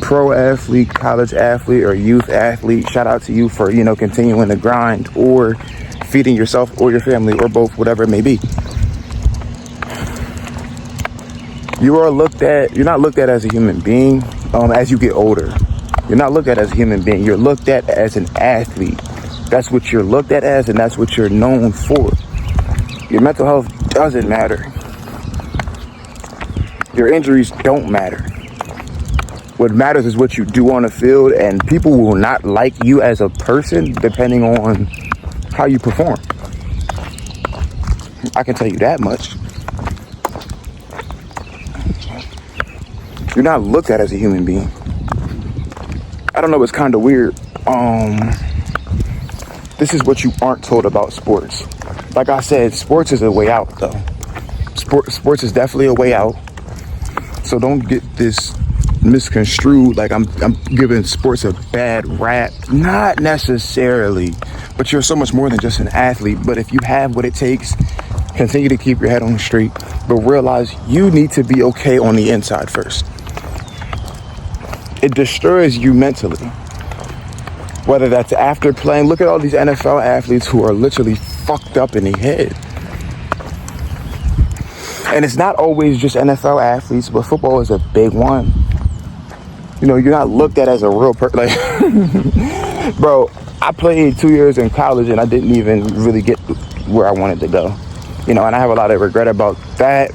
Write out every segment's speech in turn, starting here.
pro athlete, college athlete, or youth athlete, shout out to you for, continuing to grind or feeding yourself or your family or both, whatever it may be. You're not looked at as a human being as you get older. You're not looked at as a human being. You're looked at as an athlete. That's what you're looked at as, and that's what you're known for. Your mental health doesn't matter. Your injuries don't matter. What matters is what you do on the field, and people will not like you as a person depending on how you perform. I can tell you that much. You're not looked at as a human being. I don't know, it's kind of weird. This is what you aren't told about sports. Like I said, sports is a way out, though. Sports is definitely a way out. So don't get this misconstrued like I'm giving sports a bad rap. Not necessarily, but you're so much more than just an athlete. But if you have what it takes, continue to keep your head on straight, but realize you need to be okay on the inside first. It destroys you mentally. Whether that's after playing, look at all these NFL athletes who are literally fucked up in the head. And it's not always just NFL athletes, but football is a big one. You're not looked at as a real person. Like, bro, I played 2 years in college and I didn't even really get where I wanted to go. And I have a lot of regret about that.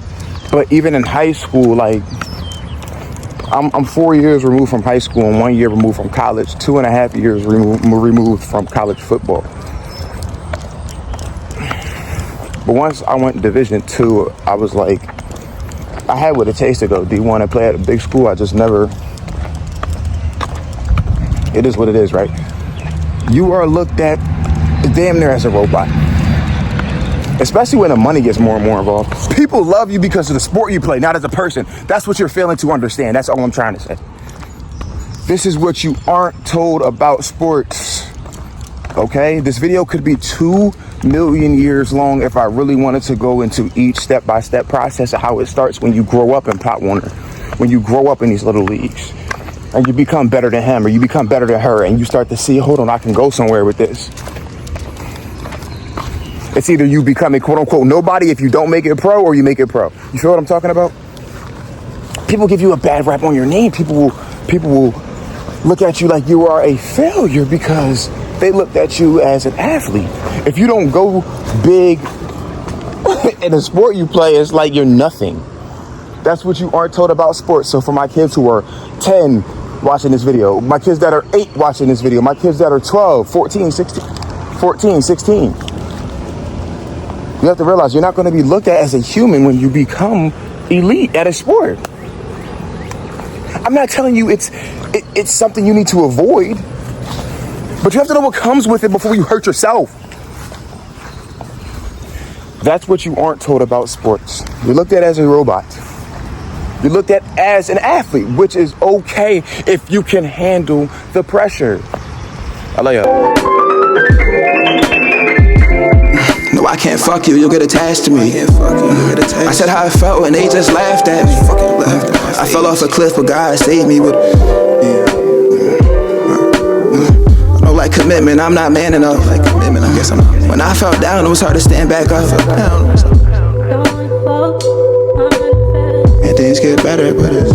But even in high school, like, I'm 4 years removed from high school and 1 year removed from college, 2.5 years removed from college football. But once I went Division II, I was like, I had what it takes to go D1 and play at a big school. I just never, it is what it is, right? You are looked at damn near as a robot. Especially when the money gets more and more involved. People love you because of the sport you play, not as a person. That's what you're failing to understand. That's all I'm trying to say. This is what you aren't told about sports. Okay? This video could be 2 million years long if I really wanted to go into each step-by-step process of how it starts when you grow up in Pop Warner. When you grow up in these little leagues. And you become better than him or you become better than her. And you start to see, hold on, I can go somewhere with this. It's either you become a quote-unquote nobody if you don't make it pro or you make it pro. You feel what I'm talking about? People give you a bad rap on your name. People will look at you like you are a failure because they looked at you as an athlete. If you don't go big in the sport you play, it's like you're nothing. That's what you aren't told about sports. So for my kids who are 10 watching this video, my kids that are 8 watching this video, my kids that are 12, 14, 16, you have to realize you're not going to be looked at as a human when you become elite at a sport. I'm not telling you it's something you need to avoid, but you have to know what comes with it before you hurt yourself. That's what you aren't told about sports. You're looked at as a robot. You're looked at as an athlete, which is okay if you can handle the pressure. I love you. No, I can't fuck you, you'll get attached to me. I said how I felt and they just laughed at me. I fell off a cliff, but God saved me with. I don't like commitment, I'm not man enough. When I fell down, it was hard to stand back up. And things get better, but it's